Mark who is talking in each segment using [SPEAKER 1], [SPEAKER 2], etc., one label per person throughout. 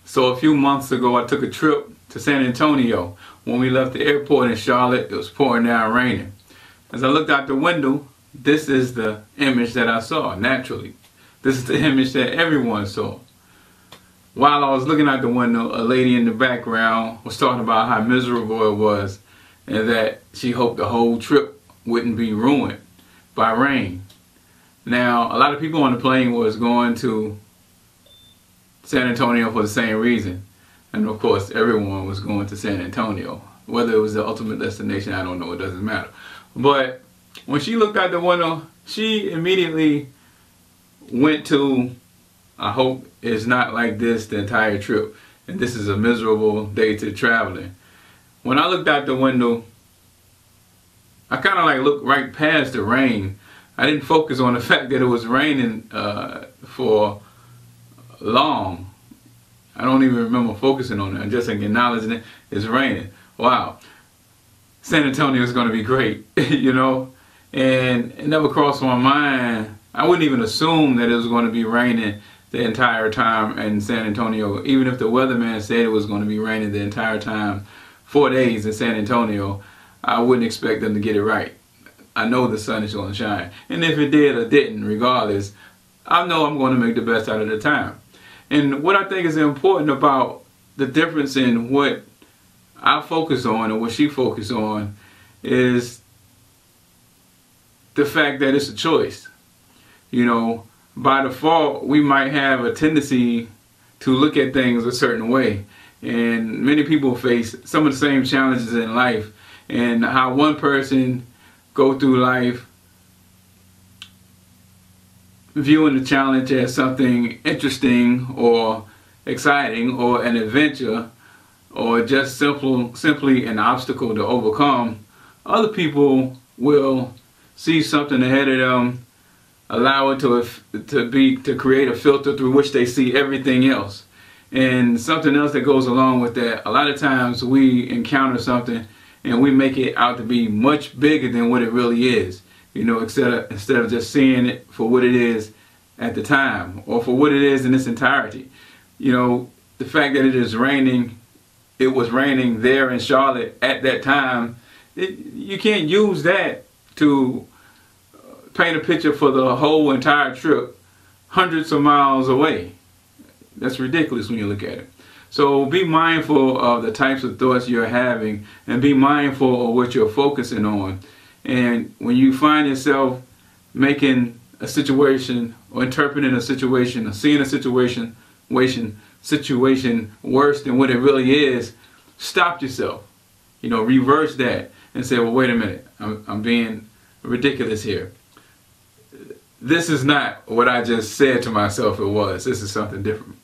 [SPEAKER 1] So a few months ago, I took a trip to San Antonio. When we left the airport in Charlotte, it was pouring down raining. As I looked out the window, this is the image that I saw, naturally. This is the image that everyone saw. While I was looking out the window, a lady in the background was talking about how miserable it was and that she hoped the whole trip wouldn't be ruined by rain. Now, a lot of people on the plane was going to San Antonio for the same reason. And of course, everyone was going to San Antonio. Whether it was the ultimate destination, I don't know, it doesn't matter. But when she looked out the window, she immediately went to, I hope it's not like this the entire trip, and this is a miserable day to traveling. When I looked out the window, I kind of like looked right past the rain. I didn't focus on the fact that it was raining for long. I don't even remember focusing on it. I'm just like acknowledging it. It's raining. Wow. San Antonio is going to be great, you know? And it never crossed my mind. I wouldn't even assume that it was going to be raining the entire time in San Antonio. Even if the weatherman said it was going to be raining the entire time, 4 days in San Antonio, I wouldn't expect them to get it right. I know the sun is going to shine. And if it did or didn't, regardless, I know I'm going to make the best out of the time. And what I think is important about the difference in what I focus on and what she focused on is the fact that it's a choice. You know, by default, we might have a tendency to look at things a certain way. And many people face some of the same challenges in life, and how one person go through life viewing the challenge as something interesting or exciting or an adventure or just simply an obstacle to overcome. Other people will see something ahead of them, allow it to create a filter through which they see everything else. And something else that goes along with that, a lot of times we encounter something and we make it out to be much bigger than what it really is. You know, instead of just seeing it for what it is at the time or for what it is in its entirety. You know, the fact that it is raining, it was raining there in Charlotte at that time, you can't use that to paint a picture for the whole entire trip hundreds of miles away. That's ridiculous when you look at it. So be mindful of the types of thoughts you're having and be mindful of what you're focusing on. And when you find yourself making a situation or interpreting a situation or seeing a situation worse than what it really is, stop yourself. You know, reverse that and say, well, wait a minute, I'm being ridiculous here. This is not what I just said to myself it was. This is something different.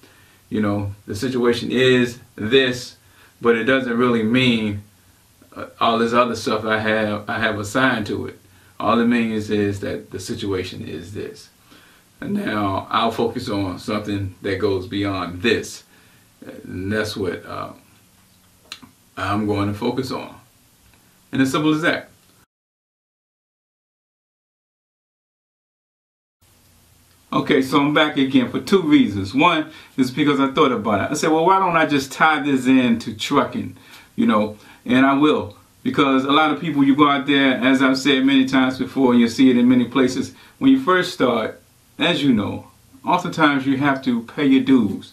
[SPEAKER 1] You know, the situation is this, but it doesn't really mean all this other stuff I have assigned to it. All it means is that the situation is this. And now I'll focus on something that goes beyond this. And that's what I'm going to focus on. And as simple as that. Okay, so I'm back again for two reasons. One is because I thought about it. I said, well, why don't I just tie this into trucking, you know? And I will. Because a lot of people, you go out there, as I've said many times before, and you'll see it in many places, when you first start, as you know, oftentimes you have to pay your dues.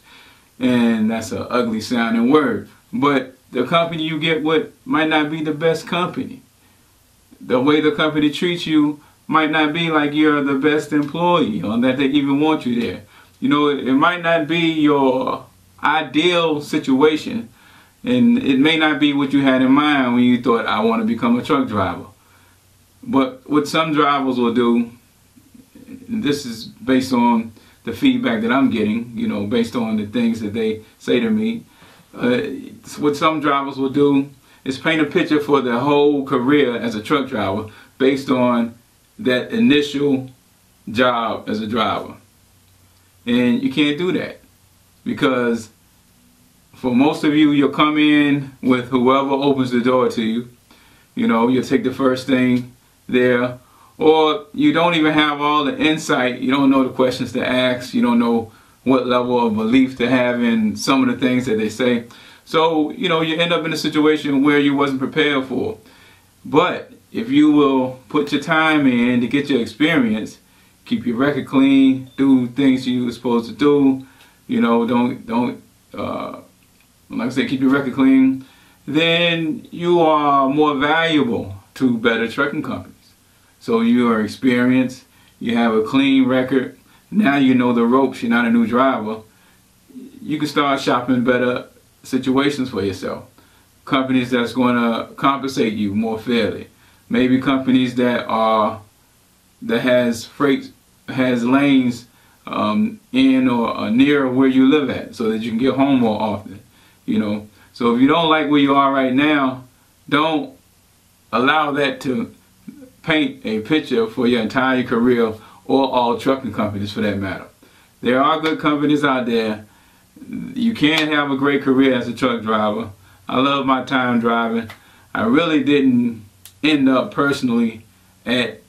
[SPEAKER 1] And that's an ugly sounding word. But the company you get with might not be the best company. The way the company treats you might not be like you're the best employee or that they even want you there. You know, it might not be your ideal situation, and it may not be what you had in mind when you thought, I want to become a truck driver. But what some drivers will do, and this is based on the feedback that I'm getting, you know, based on the things that they say to me, what some drivers will do is paint a picture for their whole career as a truck driver based on that initial job as a driver. And you can't do that, because for most of you, you'll come in with whoever opens the door to you. You know, you'll take the first thing there, or you don't even have all the insight. You don't know the questions to ask. You don't know what level of belief to have in some of the things that they say. So, you know, you end up in a situation where you wasn't prepared for. But if you will put your time in to get your experience, keep your record clean, do things you were supposed to do, you know, don't like I said, keep your record clean, then you are more valuable to better trucking companies. So you are experienced, you have a clean record, now you know the ropes, you're not a new driver. You can start shopping better situations for yourself. Companies that's going to compensate you more fairly. Maybe companies that has lanes in or near where you live at, so that you can get home more often. You know, so if you don't like where you are right now, don't allow that to paint a picture for your entire career, or all trucking companies for that matter. There are good companies out there. You can have a great career as a truck driver. I love my time driving. I really didn't end up personally at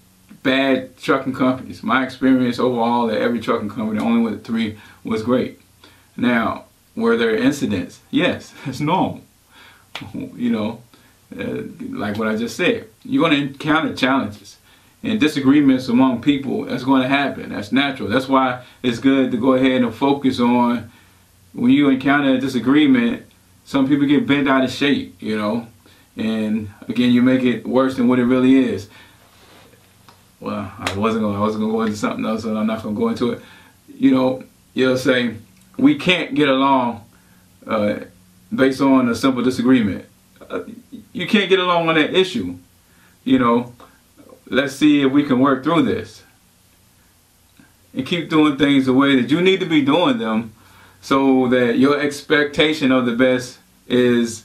[SPEAKER 1] bad trucking companies. My experience overall at every trucking company, only with 3, was great. Now, were there incidents? Yes, it's normal. You know, like what I just said, you're going to encounter challenges and disagreements among people. That's going to happen. That's natural. That's why it's good to go ahead and focus on, when you encounter a disagreement, some people get bent out of shape, you know, and again, you make it worse than what it really is. Well, I wasn't gonna go into something else, and I'm not gonna go into it. You know, you'll say, we can't get along based on a simple disagreement. You can't get along on that issue. You know, let's see if we can work through this. And keep doing things the way that you need to be doing them, so that your expectation of the best is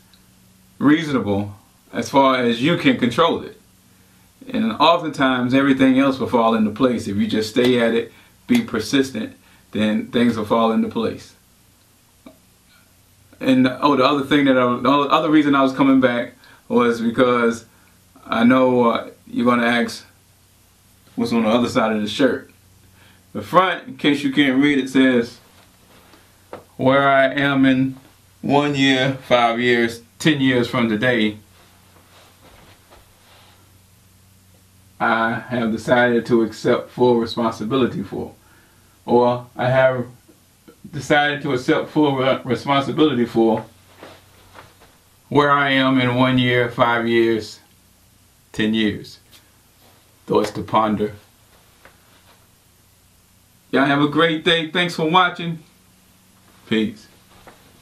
[SPEAKER 1] reasonable as far as you can control it. And oftentimes everything else will fall into place. If you just stay at it, be persistent, then things will fall into place. And the other reason I was coming back was because I know you're going to ask what's on the other side of the shirt. The front, in case you can't read it, says, where I am in 1 year, 5 years, 10 years from today, I have decided to accept full responsibility for. Or I have decided to accept full responsibility for where I am in 1 year, 5 years, 10 years. Thoughts to ponder. Y'all have a great day. Thanks for watching. Peace.